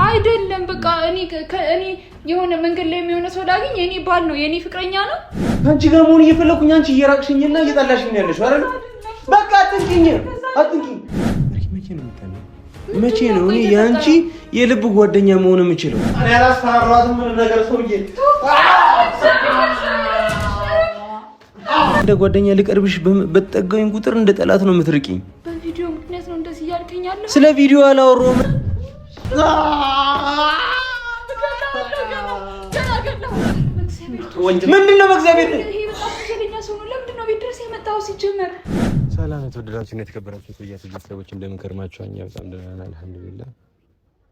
አይደለም በቃ እኔ የሆነ መንገድ ላይ የሚሆነ ሰው ላግኝ የኔ ባል ነው የኔ ፍቅረኛ ነው አንቺ ጋር መሆን እየፈለኩኝ አንቺ እየራቅሽኝና እየጠላሽኝ ያለሽ አይደል በቃ አትንኪኝ መቼ ነው እኔ ያንቺ የልብ ጓደኛ መሆን የምችለው እኔ አላስፈራራትም ምን ነገር ሰውዬ እንደ ጓደኛ ልቀርብሽ በተጠጋኝ ቁጥር እንደ ጠላት ነው የምትርቂኝ በቪዲዮ ምክንያት ነው እንደዚህ ያልከኛል ስለ ቪዲዮ አላወራሁም ምንድነው በእግዚአብሔር ሰላም የተወደዳችሁ እና የተከበራችሁ ቆያችሁ ቤተሰቦች እንደምን ከርማችሁ? እኛ በጣም ደህና ነን አልሐምዱሊላህ።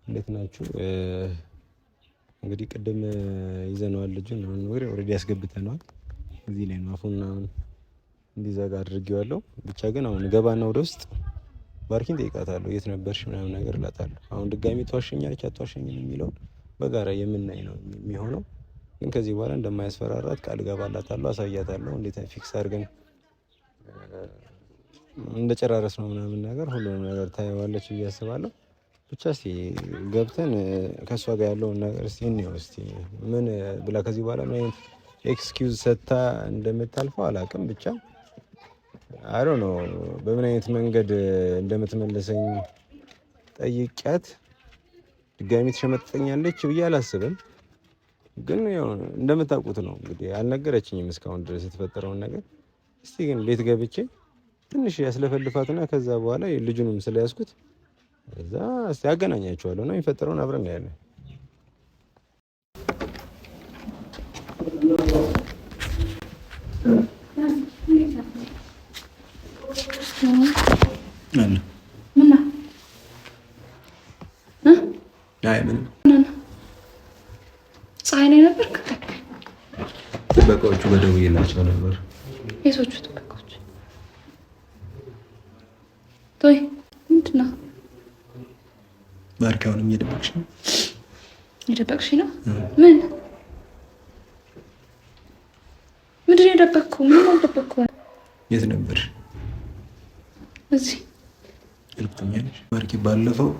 እንዴት ናችሁ? እንግዲህ ቅድም ይዘነዋል ልጁን ነው ኦልሬዲ ያስገብተነዋል። እዚህ ላይ ነው አፉና እንዲዘጋ አድርጌዋለሁ። ብቻ ግን አሁን ገባና ወደ ውስጥ ባርኪን ጠይቃታለሁ የት ነበርሽ ምናምን ነገር እላታለሁ። አሁን ድጋሚ ተዋሸኛለች አትዋሸኝም የሚለው በጋራ የምናይ ነው የሚሆነው። ግን ከዚህ በኋላ እንደማያስፈራራት ቃል ገባላታለሁ፣ አሳያታለሁ እንዴት ፊክስ አድርገን እንደጨራረስ ነው ምናምን ነገር ሁሉንም ነገር ታየዋለች ብዬ አስባለሁ። ብቻ እስቲ ገብተን ከሷ ጋር ያለውን ነገር እስቲ እንየው። እስቲ ምን ብላ ከዚህ በኋላ ምን አይነት ኤክስኪውዝ ሰጥታ እንደምታልፈው አላውቅም። ብቻ አይ ዶንት ኖ በምን አይነት መንገድ እንደምትመለሰኝ ጠይቂያት ድጋሚ ትሸመጥጠኛለች ብዬ አላስብም። ግን ያው እንደምታውቁት ነው እንግዲህ አልነገረችኝም እስካሁን ድረስ የተፈጠረውን ነገር። እስቲ ግን ቤት ገብቼ ትንሽ ያስለፈልፋትና ከዛ በኋላ ልጁንም ስለያዝኩት እዛ እስቲ አገናኛቸዋለሁ ነው የሚፈጠረውን አብረን እናያለን። ፀሐይ ላይ ነበርክ? ጥበቃዎቹ በደውዬላቸው ነበር። የሶቹ ጥበቃዎች ቶይ ምንድን ነው? ባርካውንም እየደበቅሽ ነው? እየደበቅሽ ነው? ምን ምንድን ነው የደበቅኩ? ምን አልደበቅኩ? የት ነበርሽ? እዚህ ልክተኛለሽ። ባርኪ ባለፈው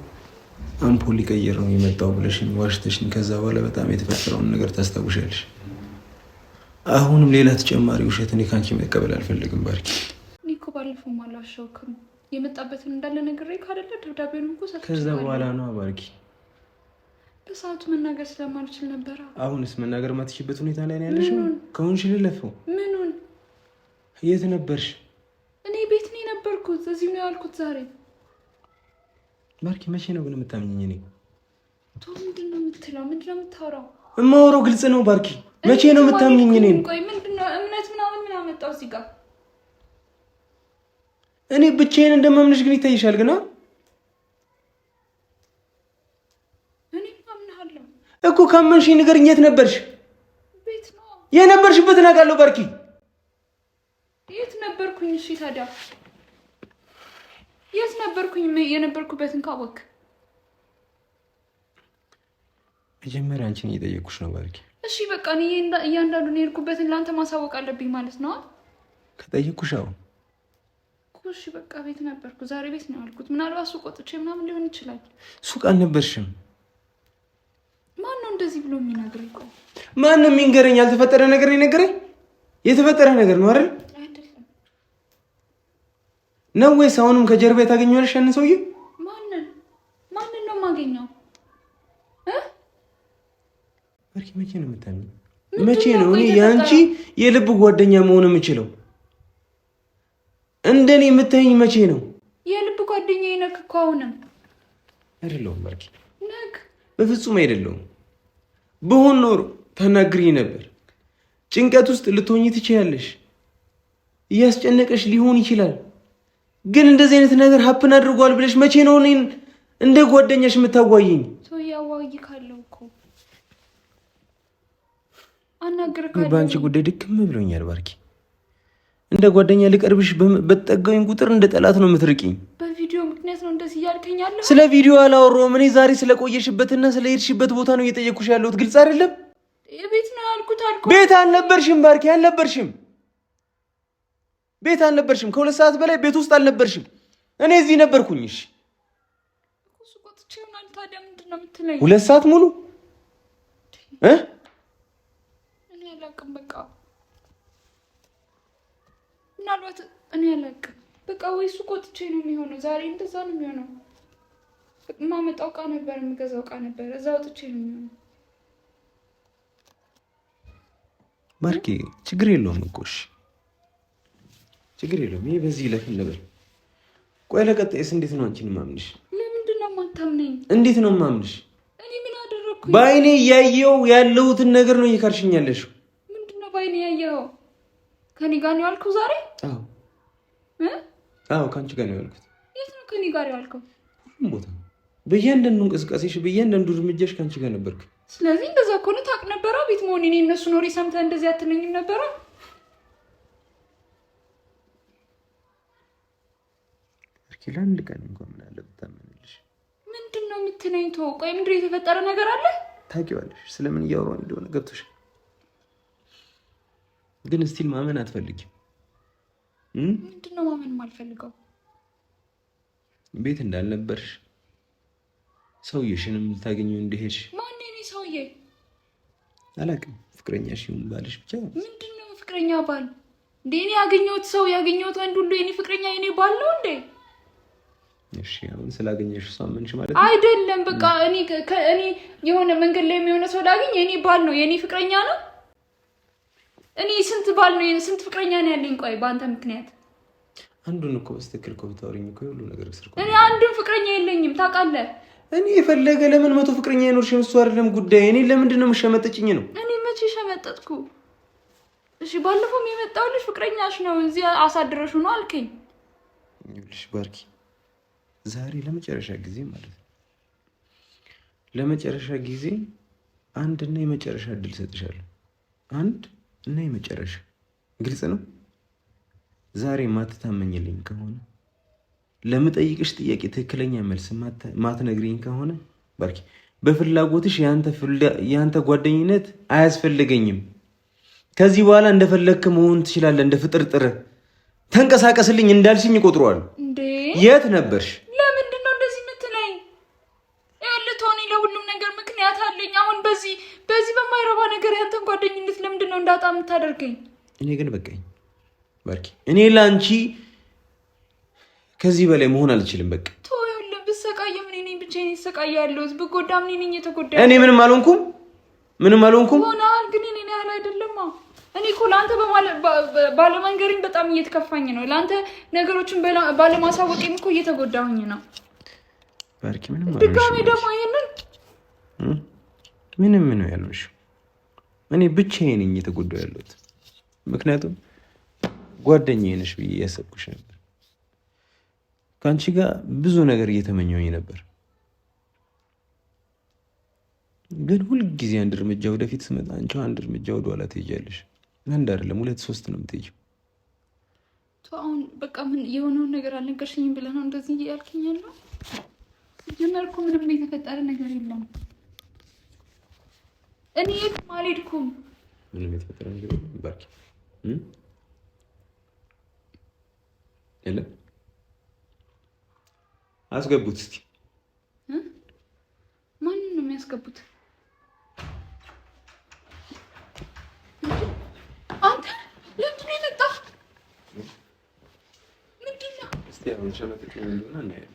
አምፖል ሊቀይር ነው የመጣው ብለሽኝ ዋሽተሽኝ፣ ከዛ በኋላ በጣም የተፈጠረውን ነገር ታስታውሻለሽ። አሁንም ሌላ ተጨማሪ ውሸት እኔ ካንቺ መቀበል አልፈልግም ባርኪ። እኔ እኮ ባለፈው አላሻውክም የመጣበትን እንዳለ ነግሬህ ካደለ ደብዳቤውን እኮ ሰጥቼ ከዛ በኋላ ነው ባርኪ። በሰዓቱ መናገር ስለማልችል ነበር። አሁንስ መናገር ማትችልበት ሁኔታ ላይ ነው ያለሽው? ከሆንሽ ልለፈው። ምኑን? የት ነበርሽ? እኔ ቤት ነው የነበርኩት። እዚህ ነው ያልኩት ዛሬ። ባርኪ መቼ ነው ግን የምታምኚኝ? እኔ ምንድን ነው የምትለው? ምንድን ነው የምታወራው? የማወራው ግልጽ ነው ባርኪ። መቼ ነው የምታምኚኝ? እኔን ቆይ ምንድን ነው እምነት ምናምን ምን አመጣው እዚህ ጋር? እኔ ብቻዬን እንደማምንሽ ግን ይታይሻል። ግን እኔ አምናለሁ እኮ። ካመንሽ ንገሪኝ። የት ነበርሽ? ቤት ነው የነበርሽበትን አውቃለሁ ባርኪ። የት ነበርኩኝ? እሺ ታዲያ የት ነበርኩኝ? የነበርኩበትን ካወቅ መጀመሪያ አንቺን እየጠየኩሽ ነው ባርኪ። እሺ በቃ እኔ እያንዳንዱን የሄድኩበትን ለአንተ ማሳወቅ አለብኝ ማለት ነው? ከጠየኩሽ አዎ። እሺ በቃ ቤት ነበርኩ። ዛሬ ቤት ነው ያልኩት። ምናልባት ሱቅ ወጥቼ ምናምን ሊሆን ይችላል። ሱቅ አልነበርሽም። ማን ነው እንደዚህ ብሎ የሚነግረኝ? ቆይ ማን ነው የሚንገረኝ? ያልተፈጠረ ነገር ነው የነገረኝ። የተፈጠረ ነገር ነው አይደል? አይደለም ነው ወይስ አሁንም ከጀርባ የታገኘዋለሽ ያን ሰውዬ? ማንን ነው የማገኘው? ባርኪ መቼ ነው የምታምኚኝ? መቼ ነው እኔ ያንቺ የልብ ጓደኛ መሆን የምችለው? እንደኔ የምታይኝ መቼ ነው? የልብ ጓደኛዬ ነክ እኮ አሁንም አይደለሁም ባርኪ። ነክ በፍጹም አይደለሁም። በሆን ኖሮ ታናግሪኝ ነበር። ጭንቀት ውስጥ ልትሆኚ ትችያለሽ። እያስጨነቀሽ ሊሆን ይችላል። ግን እንደዚህ አይነት ነገር ሀፕን አድርጓል ብለሽ መቼ ነው እኔን እንደ ጓደኛሽ የምታዋይኝ? ሰው ያዋይ ካለው እኮ አናግርካለሁ። በአንቺ ጉዳይ ድክም ብሎኛል ባርኪ። እንደ ጓደኛ ልቀርብሽ በተጠጋኝ ቁጥር እንደ ጠላት ነው የምትርቂኝ። በቪዲዮ ምክንያት ነው እንደዚህ ያልከኝ ያለው? ስለ ቪዲዮ አላወራሁም። እኔ ዛሬ ስለቆየሽበትና ስለሄድሽበት ቦታ ነው እየጠየኩሽ ያለሁት። ግልጽ አይደለም? ቤት ነው ያልኩት አልኩ። ቤት አልነበርሽም ባርኪ፣ አልነበርሽም። ቤት አልነበርሽም። ከ2 ሰዓት በላይ ቤት ውስጥ አልነበርሽም። እኔ እዚህ ነበርኩኝ። እሺ እሱ ቆጥቼ ይሆናል። ታዲያ ምንድነው የምትለኝ? 2 ሰዓት ሙሉ እኔ አላውቅም። በቃ ምናልባት እኔ አላውቅም። በቃ ወይ እሱ ቆጥቼ ነው የሚሆነው። ዛሬ እንደዛ ነው የሚሆነው። ማመጣው ዕቃ ነበር፣ የምገዛው ዕቃ ነበር። እዛ ወጥቼ ነው የሚሆነው። ማርኬ ችግር የለውም እኮ እሺ፣ ችግር የለውም። ይሄ በዚህ ይለፍ እንበል። ቆይ ለቀጣይስ እንዴት ነው አንቺን ማምንሽ? ለምንድን ነው የማታምነኝ? እንዴት ነው ማምንሽ? እኔ ምን አደረኩኝ? በአይኔ እያየው ያለሁትን ነገር ነው እየካድሽኝ ያለሽው። ምንድን ነው በአይኔ ያየኸው? ከኔ ጋር ነው ያልከው ዛሬ? አዎ ከአንቺ ጋር ነው ያልኩት። የት ነው ከኔ ጋር ያልከው? ሁሉም ቦታ፣ በእያንዳንዱ እንቅስቃሴሽ፣ በእያንዳንዱ እርምጃሽ ከአንቺ ጋር ነበርክ። ስለዚህ እንደዛ ከሆነ ታውቅ ነበረ ቤት መሆን። እኔ እነሱ ኖሬ ሰምተህ እንደዚህ አትለኝም ነበረ? ለአንድ ቀን እንኳን ምን አለ ብታመንልሽ። ምንድን ነው የምትለኝ? ተው ቆይ፣ ምንድን ነው የተፈጠረ ነገር አለ? ታውቂዋለሽ ስለምን እያወራሁ እንደሆነ ገብቶሽ፣ ግን እስቲል ማመን አትፈልጊም። ምንድን ነው ማመን የማልፈልገው? ቤት እንዳልነበርሽ፣ ሰውዬሽንም ልታገኘው እንደሄድሽ። ማን ነው ሰውዬ? አላውቅም፣ ፍቅረኛሽ ይሁን ባልሽ ብቻ። ምንድን ነው ፍቅረኛ ባል? እንዴ እኔ ያገኘሁት ሰው ያገኘሁት ወንድ ሁሉ የኔ ፍቅረኛ የኔ ባል ነው እንዴ? እሺ አሁን ስላገኘሽ እሷ ምንሽ ማለት ነው? አይደለም በቃ እኔ የሆነ መንገድ ላይ የሚሆነ ሰው ላገኝ የኔ ባል ነው የኔ ፍቅረኛ ነው? እኔ ስንት ባል ነው ስንት ፍቅረኛ ነው ያለኝ? ቆይ በአንተ ምክንያት አንዱን እኮ በስትክክል እኮ ብታወሪኝ እኮ ሁሉ ነገር ስርኩ። እኔ አንዱን ፍቅረኛ የለኝም ታውቃለህ። እኔ የፈለገ ለምን 100 ፍቅረኛ አይኖርሽም? እሱ አይደለም ጉዳይ። እኔ ለምንድን ነው የምትሸመጠጭኝ ነው? እኔ መቼ ሸመጠጥኩ? እሺ ባለፈውም የመጣሁልሽ ፍቅረኛሽ ነው እዚህ አሳድረሹ ነው አልከኝ። ይኸውልሽ ባርኪ፣ ዛሬ ለመጨረሻ ጊዜ ማለት ነው ለመጨረሻ ጊዜ አንድና የመጨረሻ እድል ሰጥሻለሁ። አንድ እና የመጨረሻ። ግልጽ ነው። ዛሬ ማትታመኝልኝ ከሆነ ለምጠይቅሽ ጥያቄ ትክክለኛ መልስ ማትነግሪኝ ከሆነ ባርኪ፣ በፍላጎትሽ ያንተ ጓደኝነት አያስፈልገኝም። ከዚህ በኋላ እንደፈለክ መሆን ትችላለህ። እንደ ፍጥርጥር ተንቀሳቀስልኝ እንዳልሽኝ ይቆጥሯል። እንዴ የት ነበርሽ? ለምንድን ነው እንደዚህ የምትለኝ? ያለ ቶኒ ለሁሉም ነገር ምክንያት አለኝ። አሁን በዚህ በማይረባ ነገር ያንተን ጓደኝነት ለምንድን ነው እንዳጣ የምታደርገኝ? እኔ ግን በቃኝ ባርኪ፣ እኔ ለአንቺ ከዚህ በላይ መሆን አልችልም። በቃ ቶይል ብሰቃየ ምን ነኝ ብቻዬን እሰቃያለሁ። ብጎዳ ምን ነኝ የተጎዳ? እኔ ምንም አልሆንኩም ሆናል። ግን እኔ ያህል አይደለማ። እኔ እኮ ለአንተ ባለመንገሪኝ በጣም እየተከፋኝ ነው። ለአንተ ነገሮችን ባለማሳወቄም እኮ እየተጎዳሁኝ ነው ባርኪ። ምንም ድጋሜ ደግሞ ይሄንን ምንም ነው ያልኩሽ። እኔ ብቻዬን ነኝ እየተጎዳሁ ያለሁት። ምክንያቱም ጓደኛዬ ነሽ ብዬ ያሰብኩሽ ነበር። ከአንቺ ጋር ብዙ ነገር እየተመኘሁኝ ነበር። ግን ሁልጊዜ አንድ እርምጃ ወደፊት ስመጣ አንቺ አንድ እርምጃ ወደኋላ ትሄጃለሽ። አንድ አይደለም 2 3 ነው የምትሄጂው። አሁን በቃ ምን የሆነውን ነገር አልነገርሽኝም ብለህ ነው እንደዚህ ያልከኝ ያለው? ጀመርኩ። ምንም የተፈጠረ ነገር የለም። እኔ የትም አልሄድኩም። ምንም የተፈጠረ ነገር የለም ባርኪ። የለም አስገቡት እስቲ። ማንን ነው የሚያስገቡት? አንተ ለምንድን ነው የመጣህ? ምንድን ነው እስቲ አሁን ሸመጥጥ እንደሆነ እናያለን።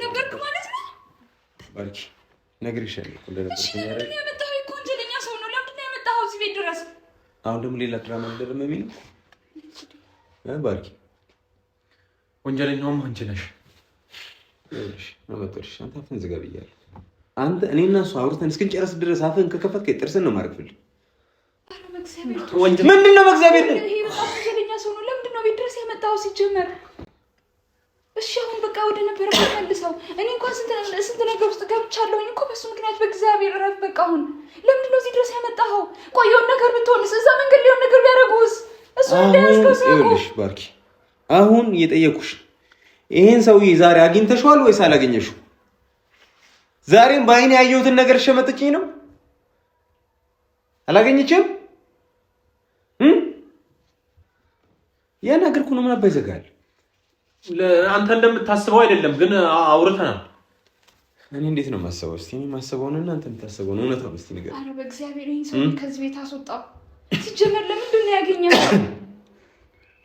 ነገርክ ማለት ነው ባርኪ? ነግሬሻለሁ እኮ እንደነበርኩ። ለምንድን ነው የመጣኸው? እኮ ወንጀለኛ ሰው ነው። ለምንድን ነው የመጣኸው እዚህ ቤት ድረስ? አሁን ደግሞ ሌላ ድራማ እንደደረመ ነው ባርኪ። ወንጀለኛውም አንቺ ነሽ። ይኸውልሽ አመጣሽ። አንተ አፍህን ዝጋ ብያለሁ። አንተ እኔና እሱ አውርተን እስክንጨርስ ድረስ አፍህን ከከፈትከኝ ጥርስን ነው የማረግፍልህ። ምንድን ነው በእግዚአብሔር? ይሄ በጣም ወንጀለኛ ሰው ነው። ለምንድን ነው ቤት ድረስ ያመጣኸው ሲጀመር? እሺ አሁን በቃ ወደ ነበረበት መልሰው። እኔ እንኳን ስንት ነገር ውስጥ ገብቻለሁኝ እኮ በሱ ምክንያት። በእግዚአብሔር እረፍ በቃ። አሁን ለምንድን ነው እዚህ ድረስ ያመጣኸው? ቆየውን ነገር ብትሆንስ? እዛ መንገድ ሊሆን ነገር ቢያደርጉስ? እሱ እንዳያስከው ሰው። ይኸውልሽ ባርኪ፣ አሁን እየጠየኩሽ ይሄን ሰውዬ ዛሬ አግኝተሽዋል ወይስ አላገኘሽው? ዛሬም በአይኔ ያየሁትን ነገር ሸመጥጭኝ ነው? አላገኘችም? ያ ነገር እኮ ነው። ምን አባይ ዘጋል? አንተ እንደምታስበው አይደለም ግን አውርተናል። እኔ እንዴት ነው የማስበው? እስቲ እኔ የማስበውንና አንተ የምታስበውን እውነታውን እስቲ ንገር። ኧረ በእግዚአብሔር ይሄን ሰው ከዚህ ቤት አስወጣው። ሲጀመር ለምንድን ነው ያገኘው?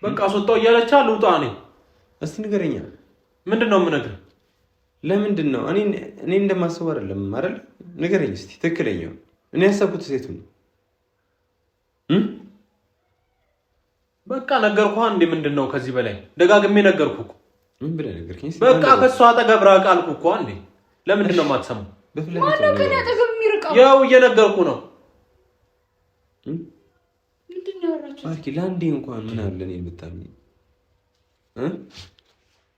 በቃ አስወጣው እያለች ልውጣ ነኝ። እስቲ ንገረኛ። ምንድነው የምነግርህ? ለምንድን ነው እኔ እንደማስበው አይደለም አይደል? ንገረኝ እስቲ ትክክለኛው። እኔ ያሰብኩት ሴቱ ነው። በቃ ነገርኩህ እንዴ። ምንድነው ከዚህ በላይ ደጋግሜ ነገርኩህ እኮ። ምን ብለህ ነገርከኝ? በቃ ከሷ አጠገብ ራቅ አልኩህ እኮ እንዴ። ለምንድን ነው የማትሰማው? ማነው ከኔ አጠገብ የሚርቀው? ያው እየነገርኩህ ነው። ምንድነው ያወራችሁት? አርኪ ለአንዴ እንኳን ምን አለ እኔን ብታምኚ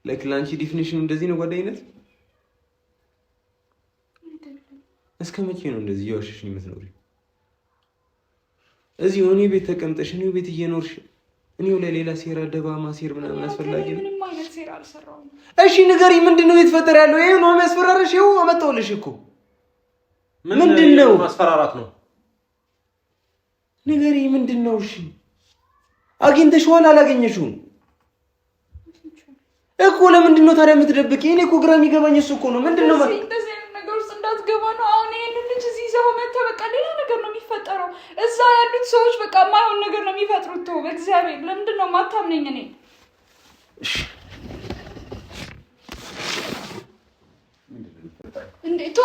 ለክላንቺ ዲፊኒሽኑ እንደዚህ ነው ጓደኝነት? እስከ መቼ ነው እንደዚህ እየዋሸሽኝ የምትኖሪው? እዚህ እኔ ቤት ተቀምጠሽ እኔው ቤት እየኖርሽ እኔው ለሌላ ሴራ ደባ ማሴር ምናምን አስፈላጊ ነው? ምንም አይነት ሴራ አልሰራሁም። እሺ ንገሪኝ፣ ምንድነው የተፈጠረ ያለው? ይሄ ነው የሚያስፈራራሽ? ይሄው አመጣሁልሽ እኮ። ምንድነው ማስፈራራት ነው? ንገሪኝ፣ ምንድነው? እሺ አግኝተሽዋል አላገኘሽውም እኮ? ለምንድን ነው ታዲያ የምትደብቂ? እኔ እኮ ግራ የሚገባኝ እሱ እኮ ነው። ምንድነው እንደዚህ አይነት ነገር ውስጥ እንዳትገባ ነው። አሁን ይሄንን ልጅ እዚህ ይዘው መተህ በቃ ሌላ ነገር ነው የሚፈጠረው። እዛ ያሉት ሰዎች በቃ የማይሆን ነገር ነው የሚፈጥሩት። ተው በእግዚአብሔር። ለምንድን ነው የማታምነኝ? እኔ እንዴ ቶ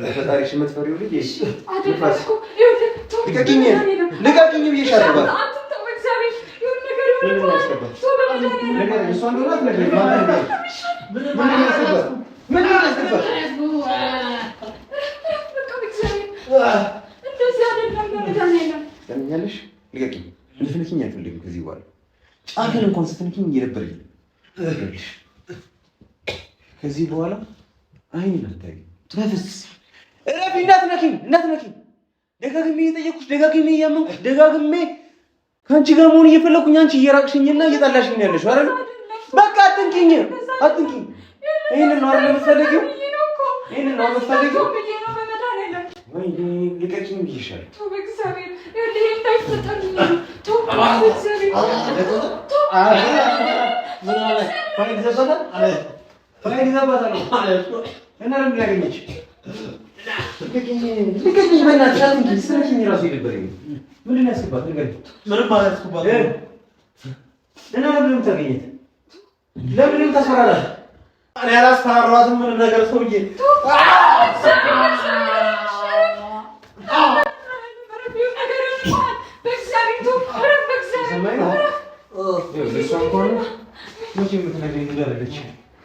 ለፈጣሪሽ የምትፈሪው ልጅ ልቀቂኝ ብዬሻለሁ። ለምኛለሽ ልቀቂኝ። እንድትነኪኝ አልፈልግም ከዚህ በኋላ ጫፍን እንኳን ስትነኪኝ እየደበረኝ ነው። ከዚህ በኋላ አይኔን አታይም። በፍስ እረፊ። እንዳትነኪኝ። ደጋግሜ እየጠየኩሽ፣ ደጋግሜ እያመንኩሽ፣ ደጋግሜ ከአንቺ ጋር መሆን እየፈለኩኝ አንቺ እየራቅሽኝና እየጠላሽኝ ነው ያለሽው አይደል? በቃ አትንኪኝ። ይሄንን ነው አይደል የምትፈልጊው? ይሄንን ነው የምትፈልጊው? ወይኔ ልቀቂኝ ብዬሻለሁ። ልቀቂኝ በእናትሽ አትንኪኝ። ስትነኪኝ እራሱ ይደበረኝ። ምንድን ነው ያስገባት? ንገሪኝ። ምንም አላስገባት እና ለምንድን ነው የምታገኘት? ለምንድን ነው የምታስፈራራት? እኔ አላስፈራራኋትም ምንም ነገር ሰውዬ። እሷ እንኳን መቼ የምትነግረኝ ነገር አለች።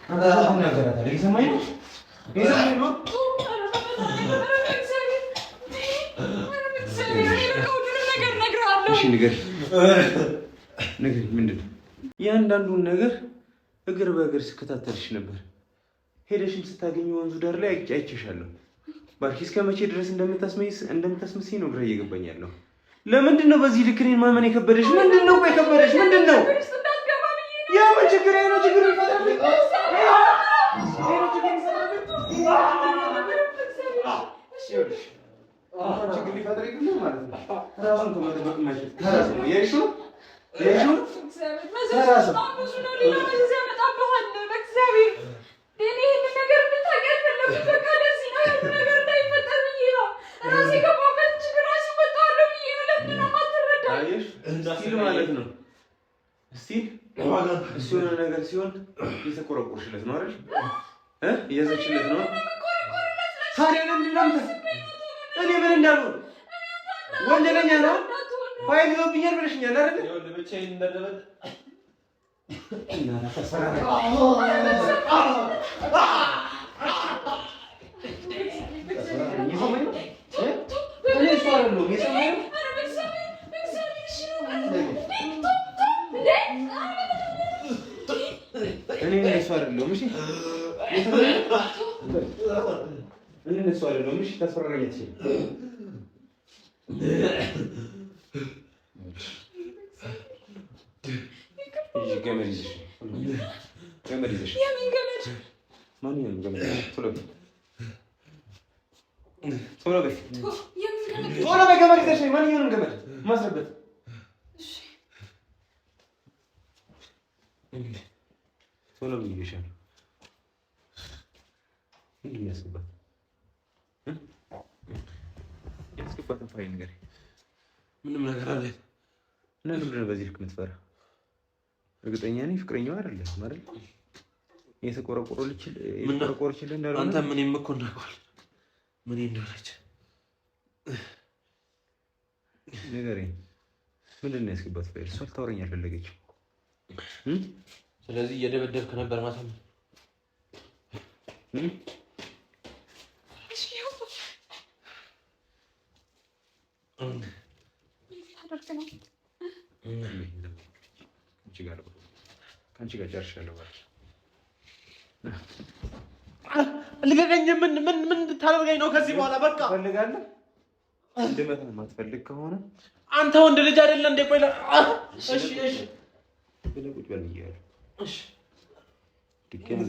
ነገራታለሁ። እየሰማኝ ነው? እሺ ንገሪኝ። ምንድን ነው? እያንዳንዱን ነገር እግር በእግር ስከታተልሽ ነበር። ሄደሽም ስታገኝ ወንዙ ዳር ላይ አይቼሻለሁ። ባርኪ እስከ መቼ ድረስ እንደምታስመስኝ ነው ግራ እየገባኝ ያለው። ለምንድን ነው በዚህ ልክ እኔን ማመን የከበደሽ? ምንድን ነው የከበደሽ? ምንድን ነው? ያ ምን ችግር ነው? ችግር ይፈጠርልኝ። ችግር ሊፈጥርልኝ ማለት ነው። ራሱን ከመጠበቅ ማይችል ከራሱ ነው የሹ ማለት ነው። እስቲ እሱ የሆነ ነገር ሲሆን እየተቆረቆርሽለት ነው አይደል? እያዘችለት ነው። ታዲያ ለምንድን ነው እኔ ምን እንዳልሆን ወንጀለኛ ነው ፋይል ይዞብኛል ብለሽኛል አይደል? ብቻዬን እንደደበቅ እና ተፈራራ እኔ እነሱ አይደለም እሺ ታስፈራራኛለሽ ገመድ ይዘሽ የምን ገመድ ማንኛውም ገመድ ቶሎ በይ ገመድ ይዘሽ ማንኛውንም ገመድ ማስረበት ቶሎ በይ ይሻላል ምንድን ነው ያስገባት ያስገባትን ፋይል ነገር ምንም ነገር አለ እና ለምንድን ነው በዚህ ልክ የምትፈራ? እርግጠኛ ነኝ ፍቅረኛዋ አይደለም አይደል? የተቆረቆረችልህ እንዳልሆነ አንተ ምንም እኮ እናውቀዋለን ምን እንደሆነች ንገረኝ። ምንድን ነው ያስገባት ፋይል? እሷ ልታወራኝ አልፈለገችም። ስለዚህ እየደበደብክ ነበር ማለት ነው። ከአንቺ ጋር ጨርሻለሁ። ልገገኝ ምን ታደርገኝ ነው ከዚህ በኋላ? በቃ ፈልጋለህ እንድመጣ የማትፈልግ ከሆነ አንተ ወንድ ልጅ አይደለ እንዴ? ቆይ እሺ ብለህ ቁጭ በል ብያለሁ። እሺ ድጋሚ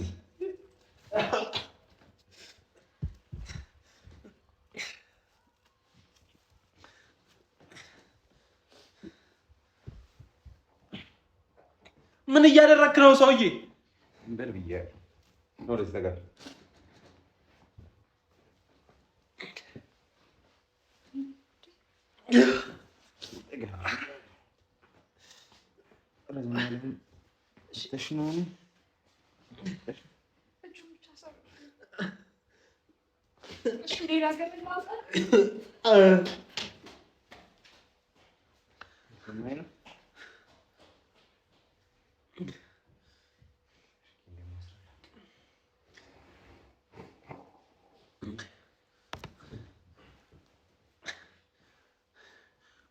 ምን እያደረክ ነው ሰውዬ? በል ብያለሁ። ወደዚህ ተጋር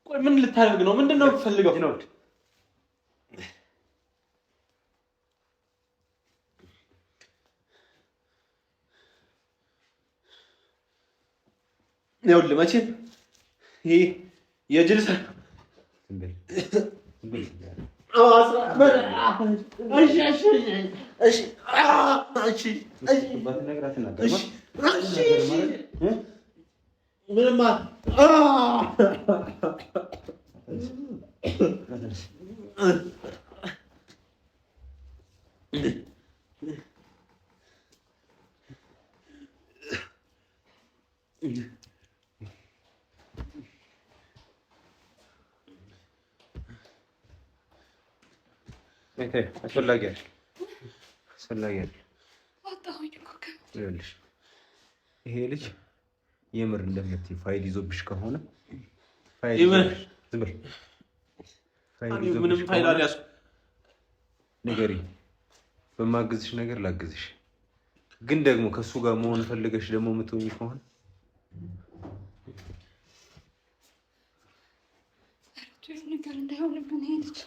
ቆይ ምን ልታደርግ ነው? ምንድነው የምትፈልገው? ይኸውልህ መቼም ይሄ የጅል አስፈላጊ አይደል? ይሄ ልጅ የምር እንደምትይ ፋይል ይዞብሽ ከሆነ ምንም ፋይል አልያዝኩም። ንገሪኝ፣ በማግዝሽ ነገር ላግዝሽ። ግን ደግሞ ከሱ ጋር መሆን ፈልገሽ ደግሞ የምትሆኚ ከሆነ ነገር እንዳይሆንብን ሄድች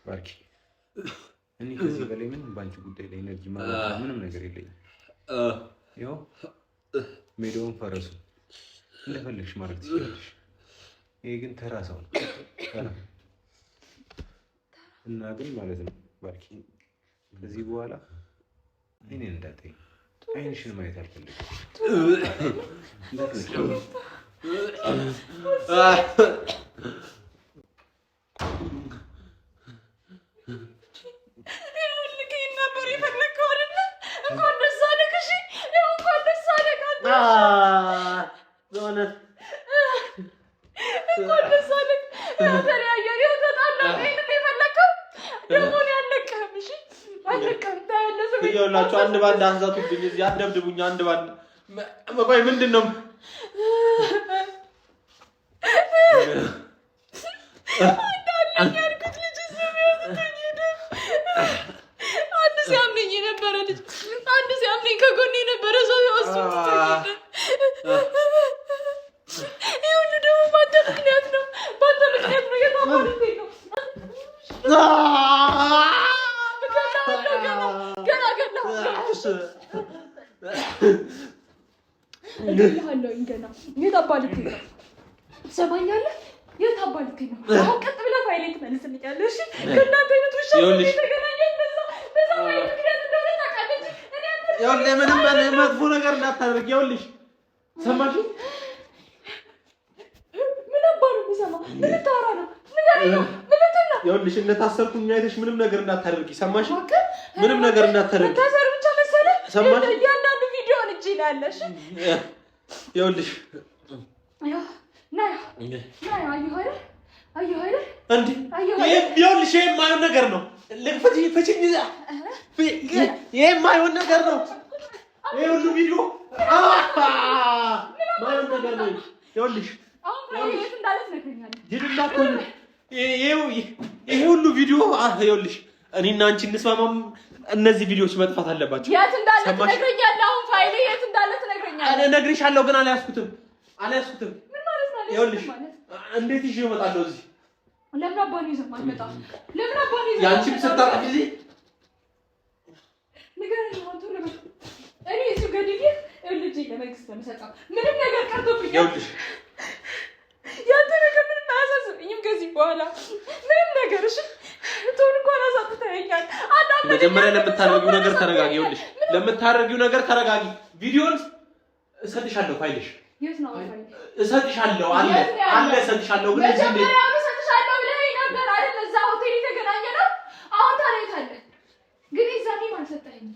ባርኪ። እኔ ከዚህ በላይ ምንም በአንቺ ጉዳይ ላይ ኤነርጂ ማለት ምንም ነገር የለኝም። ያው ሜዳውን ፈረሱ እንደፈለግሽ ማድረግ ትችላለሽ። ይሄ ግን ተራ ሰው ነው እና ግን ማለት ነው ባርኪ፣ ከዚህ በኋላ እኔን እንዳትዪ፣ አይንሽን ማየት አልፈልግም። ይኸውላችሁ አንድ ባንድ አዛቱብኝ፣ እዚህ አትደብድቡኝ። አንድ ባንድ ቆይ፣ ምንድን ነው አንድ ሲያምነኝ የነበረ ልጅ፣ አንድ ሲያምነኝ ከጎኔ የነበረ ሰው እሱ ይሄ ሁሉ ደግሞ በአንተ ምክንያት ነው። በአንተ ምክንያት ነው። የታማሪ ነው ገና እልሃለሁኝ ገና የት አባልክ ነው ትሰማኛለህ? የት አባልክ ነው? አሁን ቀጥ ብለህ ፋይሌን ትመልስልኛለህ። እሺ ከእናንተ አይነት ውሻ የተገናኘን በዛ ፋይል ምክንያት እንደሆነ ታውቃለች። ይኸውልህ ምንም መጥፎ ነገር እንዳታደርግ። ይኸውልሽ ሰማሽ? ምን አባሉ የሚሰማ ምን ልታወራ ነው? ንገረኝ። ምን ልትል ነው? ይኸውልሽ እንደታሰርኩኝ አይተሽ ምንም ነገር እንዳታደርጊ። ሰማሽ? ምንም ነገር እንዳታደርጊ። ታሰር ብቻ መሰለህ? ሰማሽ? እያንዳንዱ ቪዲዮን እጅ ላይ አለሽ። ይኸውልሽ ይኸውልሽ ይሄ የማይሆን ነገር ነው። ፍቺኝ። ይሄ የማይሆን ነገር ነው። ይሄ ሁሉ ቪዲዮ የማይሆን ነገር ነው። ይኸውልሽ ይሄ ሁሉ ቪዲዮ ይኸውልሽ እኔና አንቺ እንስማማም። እነዚህ ቪዲዮዎች መጥፋት አለባቸው። የት እንዳለ ትነግረኛለህ? አሁን ፋይሌ የት እንዳለ ትነግረኛለህ? እኔ እነግርሻለሁ ግን አልያዝኩትም። ምን ማለት ነው? ይኸውልሽ እንዴት ይዤ እመጣለሁ እዚህ? ለምን አባኑ ይዘህ አትመጣም? ለምን አባኑ ይዘህ ያንቺም ስታጠፊ እዚህ ንገረኝ። እኔ እዚሁ ገድዬ ልጄ ለመንግስት ለመሰጣት ምንም ነገር ቀርቶብኛል። ይኸውልሽ ያንተ ነገር ምንም አያሳስብኝም ከዚህ በኋላ ምንም ነገር። እሺ ቶን እንኳን አሳጥተኸኛል። መጀመሪያ ለምታደርጊው ነገር ተረጋጊ። ይኸውልሽ ለምታደርጊው ነገር ተረጋጊ። ቪዲዮን እሰጥሻለሁ። ፋይልሽ የት ነው? ፋይል እሰጥሻለሁ። አለ እሰጥሻለሁ። ግን እዚህ መጀመሪያ እሰጥሻለሁ ብለኸኝ ነበር አይደል? እዛ ሆቴል የተገናኘ ነው። አሁን ታዲያ የት አለ? ግን እዛኔም አልሰጠኸኝም።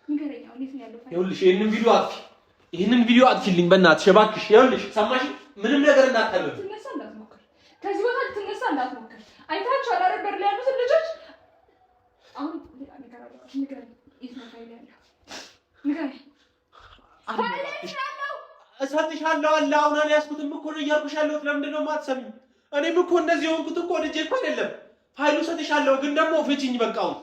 ንገረኝ አሁን የት ነው ያለው ፋይል? ይኸውልሽ ይሄንን ቪዲዮ አጥፊልኝ በእናትሽ እባክሽ። ይኸውልሽ ሰማሽ? ምንም ነገር እንዳታደርጊ። ትነሳ እንዳትሞክር። ከዚህ ቦታ ትነሳ እንዳትሞክር። አይታችኋል አይደል? በር ላይ ያሉትን ልጆች። አሁን ነገር አለ። ንገረኝ የት ነው ፋይል ያለው? ንገረኝ። እሰጥሻለሁ አለ። አሁን አልያዝኩትም እኮ ነው እያልኩሽ ያለሁት። ለምንድን ነው የማትሰሚኝ? እኔም እኮ እንደዚህ የሆንኩት እኮ ልጄ እኮ አይደለም። ፋይሉ እሰጥሻለሁ ግን ደግሞ ፍቺኝ በቃ አሁን